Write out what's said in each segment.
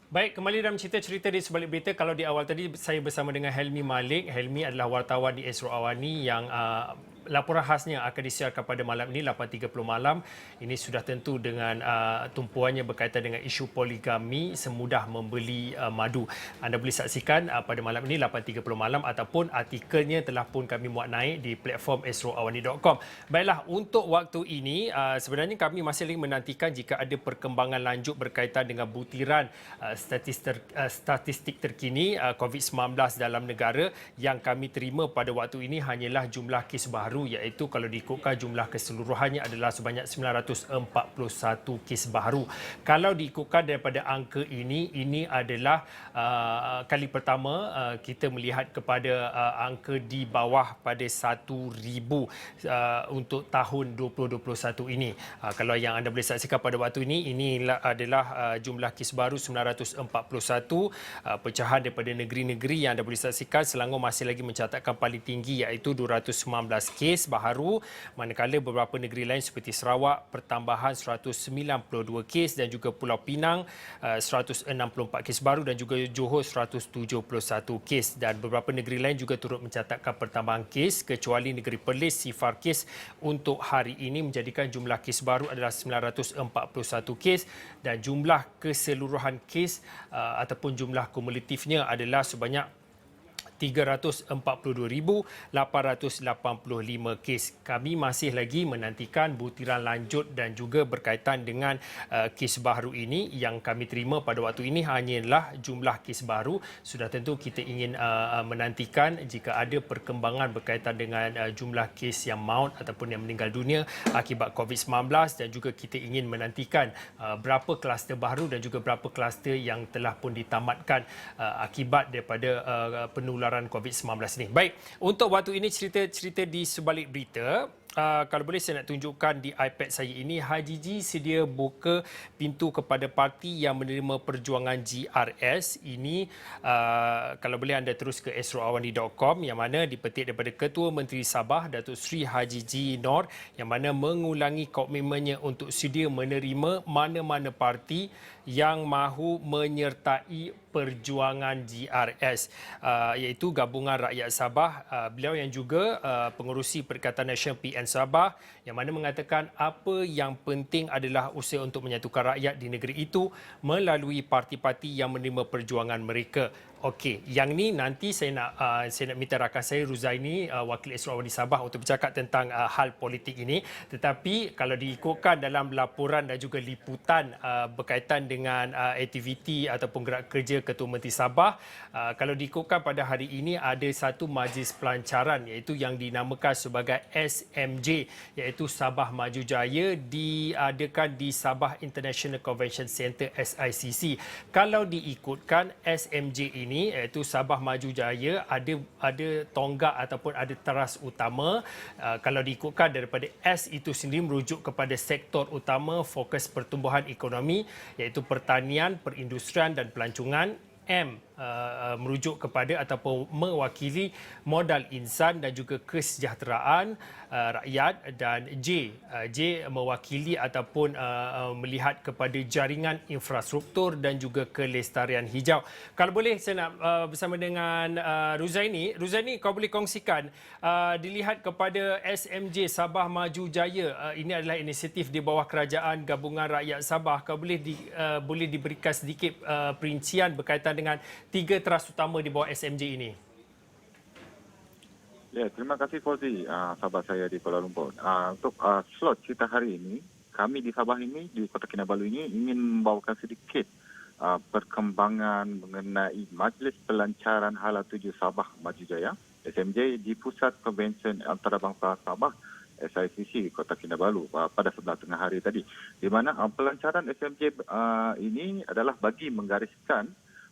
Baik, kembali dalam cerita-cerita di sebalik berita. Kalau di awal tadi saya bersama dengan Helmi Malik. Helmi adalah wartawan di Astro Awani yang laporan khasnya akan disiarkan pada malam ini 8.30 malam. Ini sudah tentu dengan tumpuannya berkaitan dengan isu poligami semudah membeli madu. Anda boleh saksikan pada malam ini 8.30 malam ataupun artikelnya telah pun kami muat naik di platform astroawani.com. Baiklah, untuk waktu ini sebenarnya kami masih lagi menantikan jika ada perkembangan lanjut berkaitan dengan butiran statistik terkini COVID-19 dalam negara. Yang kami terima pada waktu ini hanyalah jumlah kes baru, iaitu kalau diikutkan jumlah keseluruhannya adalah sebanyak 941 kes baru. Kalau diikutkan daripada angka ini adalah kali pertama kita melihat kepada angka di bawah pada 1,000 untuk tahun 2021 ini. Kalau yang anda boleh saksikan pada waktu ini adalah jumlah kes baru 941, pecahan daripada negeri-negeri yang anda boleh saksikan. Selangor masih lagi mencatatkan paling tinggi, iaitu 219 kes baharu, manakala beberapa negeri lain seperti Sarawak pertambahan 192 kes, dan juga Pulau Pinang 164 kes baru, dan juga Johor 171 kes, dan beberapa negeri lain juga turut mencatatkan pertambahan kes kecuali negeri Perlis. Sifar kes untuk hari ini menjadikan jumlah kes baru adalah 941 kes, dan jumlah keseluruhan kes ataupun jumlah kumulatifnya adalah sebanyak 342,885 kes. Kami masih lagi menantikan butiran lanjut dan juga berkaitan dengan kes baru ini. Yang kami terima pada waktu ini hanyalah jumlah kes baru. Sudah tentu kita ingin menantikan jika ada perkembangan berkaitan dengan jumlah kes yang maut ataupun yang meninggal dunia akibat COVID-19, dan juga kita ingin menantikan berapa kluster baru dan juga berapa kluster yang telah pun ditamatkan akibat daripada penularan COVID-19 ini. Baik, untuk waktu ini cerita-cerita di sebalik berita. Kalau boleh saya nak tunjukkan di iPad saya ini, HJG sedia buka pintu kepada parti yang menerima perjuangan GRS. Ini kalau boleh anda terus ke astroawani.com, yang mana dipetik daripada Ketua Menteri Sabah Datuk Seri HJG Nor, yang mana mengulangi komitmennya untuk sedia menerima mana-mana parti yang mahu menyertai perjuangan GRS, iaitu Gabungan Rakyat Sabah. Beliau yang juga pengerusi Perikatan Nasional PN Sabah, yang mana mengatakan apa yang penting adalah usaha untuk menyatukan rakyat di negeri itu melalui parti-parti yang menerima perjuangan mereka. Okey, yang ni nanti saya nak minta rakan saya Ruzaini, wakil Astro Awani Sabah, untuk bercakap tentang hal politik ini. Tetapi kalau diikutkan dalam laporan dan juga liputan berkaitan dengan aktiviti ataupun gerak kerja Ketua Menteri Sabah, kalau diikutkan pada hari ini ada satu majlis pelancaran, iaitu yang dinamakan sebagai SMJ, iaitu Sabah Maju Jaya, diadakan di Sabah International Convention Centre SICC. Kalau diikutkan SMJ ini, iaitu Sabah Maju Jaya, ada tonggak ataupun ada teras utama. Kalau diikutkan daripada S itu sendiri merujuk kepada sektor utama fokus pertumbuhan ekonomi, iaitu pertanian, perindustrian dan pelancongan. M merujuk kepada ataupun mewakili modal insan dan juga kesejahteraan rakyat, dan J mewakili ataupun melihat kepada jaringan infrastruktur dan juga kelestarian hijau. Kalau boleh saya nak bersama dengan Ruzaini. Ruzaini, kau boleh kongsikan dilihat kepada SMJ Sabah Maju Jaya, ini adalah inisiatif di bawah Kerajaan Gabungan Rakyat Sabah. Kau boleh diberikan sedikit perincian berkaitan dengan tiga teras utama di bawah SMJ ini. Ya, terima kasih Fauzi, sahabat saya di Kuala Lumpur. Untuk slot cerita hari ini, kami di Sabah ini, di Kota Kinabalu ini ingin membawakan sedikit perkembangan mengenai Majlis Pelancaran Hala 7 Sabah Maju Jaya, SMJ, di Pusat Konvensyen Antarabangsa Sabah, SICC, Kota Kinabalu, pada sebelah tengah hari tadi. Di mana pelancaran SMJ ini adalah bagi menggariskan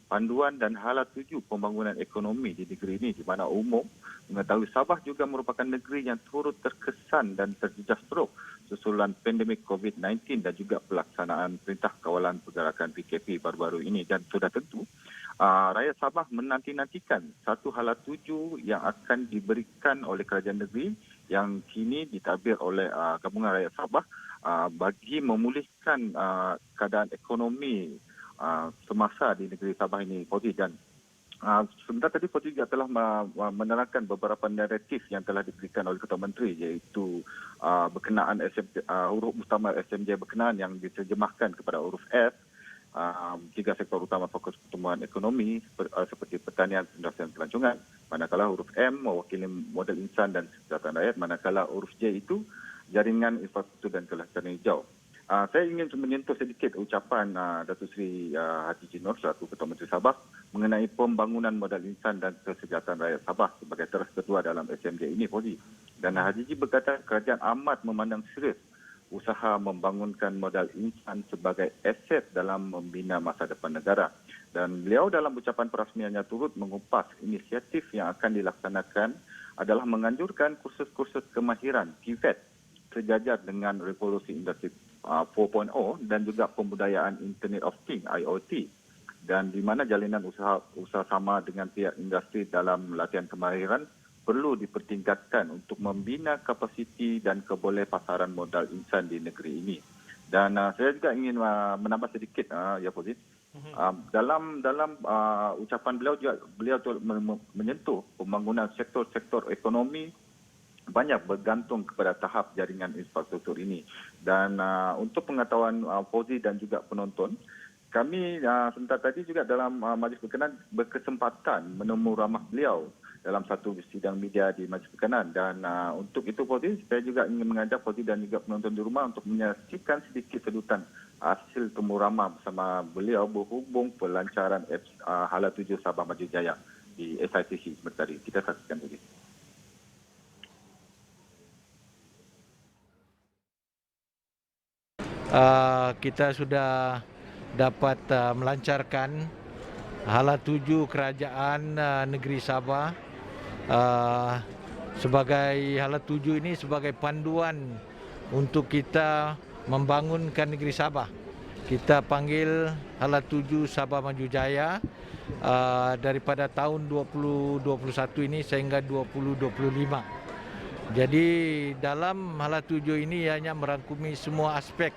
panduan dan hala tuju pembangunan ekonomi di negeri ini, di mana umum mengetahui Sabah juga merupakan negeri yang turut terkesan dan terjejas teruk susulan pandemik COVID-19 dan juga pelaksanaan Perintah Kawalan Pergerakan PKP baru-baru ini. Dan sudah tentu rakyat Sabah menanti-nantikan satu hala tuju yang akan diberikan oleh kerajaan negeri yang kini ditadbir oleh Gabungan Rakyat Sabah bagi memulihkan keadaan ekonomi semasa di negeri Sabah ini, Fauzi. Dan sebentar tadi Fauzi juga telah menerangkan beberapa naratif yang telah diberikan oleh Ketua Menteri, iaitu berkenaan huruf utama SMJ berkenaan yang diterjemahkan kepada huruf F. Tiga sektor utama fokus pertumbuhan ekonomi seperti pertanian, perindustrian, pelancongan. Manakala huruf M mewakili modal insan dan kesejahteraan rakyat. Manakala huruf J itu jaringan infrastruktur dan kelestarian hijau. Saya ingin menyentuh sedikit ucapan Datuk Seri Haji Jinor selaku Ketua Menteri Sabah mengenai pembangunan modal insan dan kesejahteraan rakyat Sabah sebagai teras kedua dalam SMJ ini, Fauzi. Dan Haji Ji berkata kerajaan amat memandang serius usaha membangunkan modal insan sebagai aset dalam membina masa depan negara. Dan beliau dalam ucapan perasmiannya turut mengupas inisiatif yang akan dilaksanakan adalah menganjurkan kursus-kursus kemahiran TVET sejajar dengan revolusi industri 4.0 dan juga pembudayaan Internet of Things IoT, dan di mana jalinan usaha sama dengan pihak industri dalam latihan kemahiran perlu dipertingkatkan untuk membina kapasiti dan keboleh pasaran modal insan di negeri ini. Dan saya juga ingin menambah sedikit, ya Fauzi. Dalam ucapan beliau menyentuh pembangunan sektor-sektor ekonomi banyak bergantung kepada tahap jaringan infrastruktur ini. Dan untuk pengetahuan Fauzi dan juga penonton, kami sebentar tadi juga dalam majlis berkenan berkesempatan menemu ramah beliau dalam satu sidang media di Majlis Berkenan. Dan untuk itu, Fauzi, saya juga ingin mengajak Fauzi dan juga penonton di rumah untuk menyaksikan sedikit sedutan hasil temu ramah bersama beliau berhubung pelancaran Hala 7 Sabah Maju Jaya di SITC seperti tadi. Kita saksikan dulu. Kita sudah dapat melancarkan Hala 7 Kerajaan Negeri Sabah. Sebagai Hala 7 ini sebagai panduan untuk kita membangunkan negeri Sabah. Kita panggil Hala 7 Sabah Maju Jaya daripada tahun 2021 ini sehingga 2025. Jadi dalam Hala 7 ini hanya merangkumi semua aspek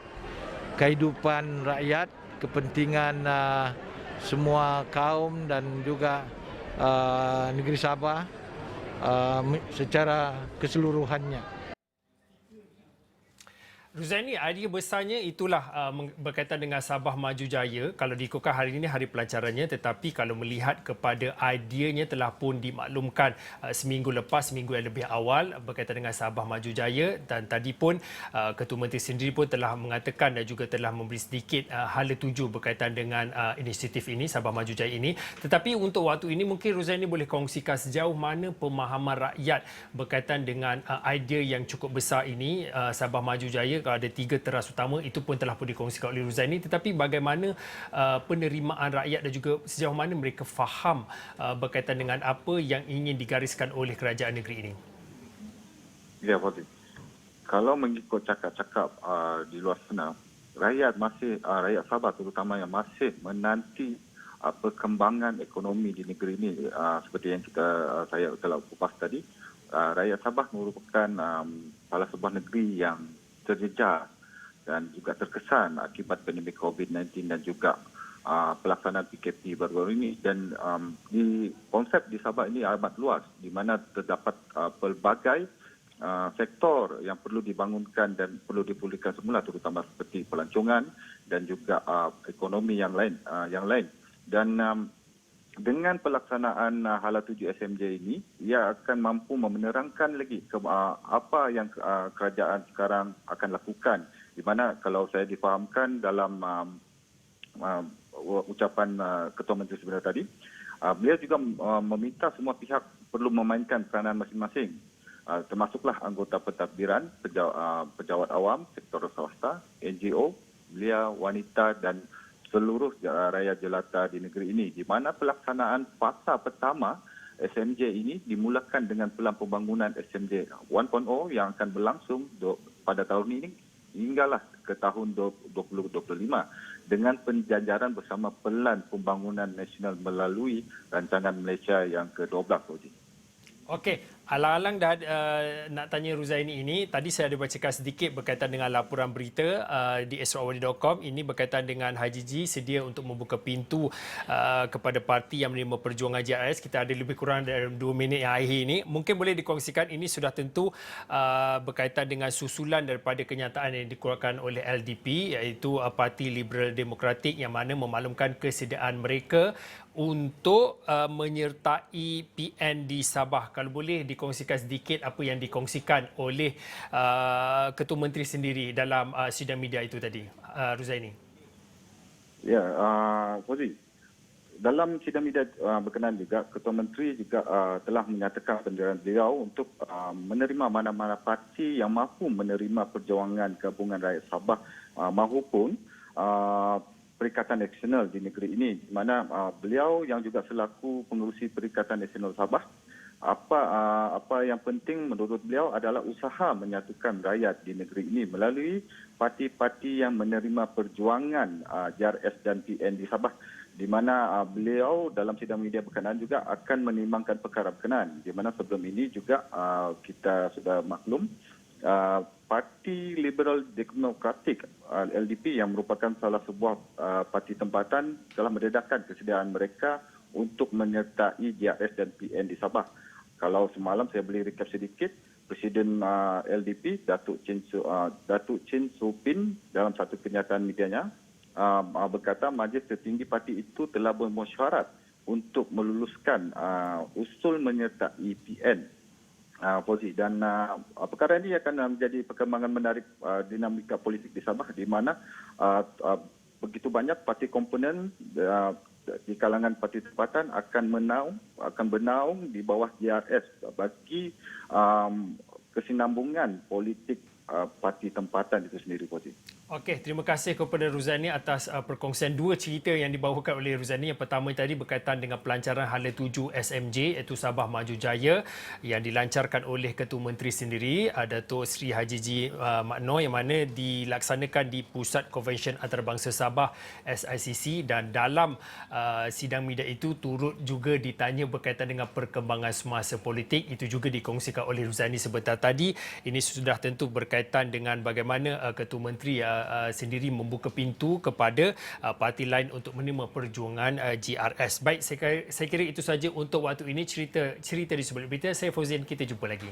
kehidupan rakyat, kepentingan semua kaum dan juga negeri Sabah secara keseluruhannya. Ruzaini, idea besarnya itulah berkaitan dengan Sabah Maju Jaya. Kalau diikutkan hari ini hari pelancarannya, tetapi kalau melihat kepada ideanya telah pun dimaklumkan seminggu lepas, seminggu yang lebih awal berkaitan dengan Sabah Maju Jaya, dan tadi pun Ketua Menteri sendiri pun telah mengatakan dan juga telah memberi sedikit hala tuju berkaitan dengan inisiatif ini, Sabah Maju Jaya ini. Tetapi untuk waktu ini mungkin Ruzaini boleh kongsikan sejauh mana pemahaman rakyat berkaitan dengan idea yang cukup besar ini, Sabah Maju Jaya. Kalau ada 3 teras utama, itu pun telah pun dikongsikan oleh Ruzaini, tetapi bagaimana penerimaan rakyat dan juga sejauh mana mereka faham berkaitan dengan apa yang ingin digariskan oleh kerajaan negeri ini? Ya, Fauzi. Kalau mengikut cakap-cakap di luar sana, rakyat rakyat Sabah terutama yang masih menanti perkembangan ekonomi di negeri ini, seperti yang saya telah kupas tadi. Rakyat Sabah merupakan salah sebuah negeri yang terjejas dan juga terkesan akibat pandemik COVID-19 dan juga pelaksanaan PKP baru-baru ini. Dan di konsep di Sabah ini amat luas, di mana terdapat pelbagai sektor yang perlu dibangunkan dan perlu dipulihkan semula, terutama seperti pelancongan dan juga ekonomi yang lain. Dan dengan pelaksanaan Hala 7 SMJ ini, ia akan mampu menerangkan lagi apa yang kerajaan sekarang akan lakukan. Di mana kalau saya difahamkan dalam ucapan Ketua Menteri sebenarnya tadi, beliau juga meminta semua pihak perlu memainkan peranan masing-masing, termasuklah anggota pentadbiran, pejabat awam, sektor swasta, NGO, belia, wanita dan seluruh rakyat jelata di negeri ini, di mana pelaksanaan fasa pertama SMJ ini dimulakan dengan pelan pembangunan SMJ 1.0 yang akan berlangsung pada tahun ini hinggalah ke tahun 2025 dengan penjajaran bersama pelan pembangunan nasional melalui rancangan Malaysia yang ke-12. Okey, Alang-alang dah nak tanya Ruzaini ini, tadi saya ada bacakan sedikit berkaitan dengan laporan berita di esrawadi.com. Ini berkaitan dengan Haji G sedia untuk membuka pintu kepada parti yang menerima perjuangan JRS. Kita ada lebih kurang dalam 2 minit yang akhir ini. Mungkin boleh dikongsikan, ini sudah tentu berkaitan dengan susulan daripada kenyataan yang dikeluarkan oleh LDP, iaitu Parti Liberal Demokratik, yang mana memaklumkan kesediaan mereka untuk menyertai PN di Sabah. Kalau boleh dikongsikan sedikit apa yang dikongsikan oleh Ketua Menteri sendiri dalam sidang media itu tadi, Ruzaini. Ya, Fauzi. Dalam sidang media berkenaan juga, Ketua Menteri juga telah menyatakan pendirian beliau untuk menerima mana-mana parti yang mahu menerima perjuangan gabungan rakyat Sabah mahupun Perikatan Nasional di negeri ini, di mana beliau yang juga selaku pengerusi Perikatan Nasional Sabah, apa yang penting menurut beliau adalah usaha menyatukan rakyat di negeri ini melalui parti-parti yang menerima perjuangan JRS dan PN di Sabah, di mana beliau dalam sidang media berkenaan juga akan menimbangkan perkara berkenaan, di mana sebelum ini juga kita sudah maklum Parti Liberal Demokratik LDP yang merupakan salah sebuah parti tempatan telah mendedahkan kesediaan mereka untuk menyertai JRS dan PN di Sabah. Kalau semalam saya boleh recap sedikit, Presiden LDP Datuk Chin Supin dalam satu kenyataan medianya berkata majlis tertinggi parti itu telah bermesyuarat untuk meluluskan usul menyertai PN. Fauzi, dan perkara ini akan menjadi perkembangan menarik dinamika politik di Sabah, di mana begitu banyak parti komponen di kalangan parti tempatan akan bernaung di bawah JRS bagi kesinambungan politik parti tempatan itu sendiri, Fauzi. Okey, terima kasih kepada Ruzani atas perkongsian dua cerita yang dibawakan oleh Ruzani. Yang pertama tadi berkaitan dengan pelancaran Hala 7 SMJ, iaitu Sabah Maju Jaya, yang dilancarkan oleh Ketua Menteri sendiri, Datuk Seri Haji G Makno, yang mana dilaksanakan di Pusat Konvensyen Antarabangsa Sabah SICC, dan dalam sidang media itu turut juga ditanya berkaitan dengan perkembangan semasa politik. Itu juga dikongsikan oleh Ruzani sebentar tadi. Ini sudah tentu berkaitan dengan bagaimana Ketua Menteri sendiri membuka pintu kepada parti lain untuk menerima perjuangan JRS. Baik, saya kira itu saja untuk waktu ini cerita di sebelum berita. Saya Fauzin, kita jumpa lagi.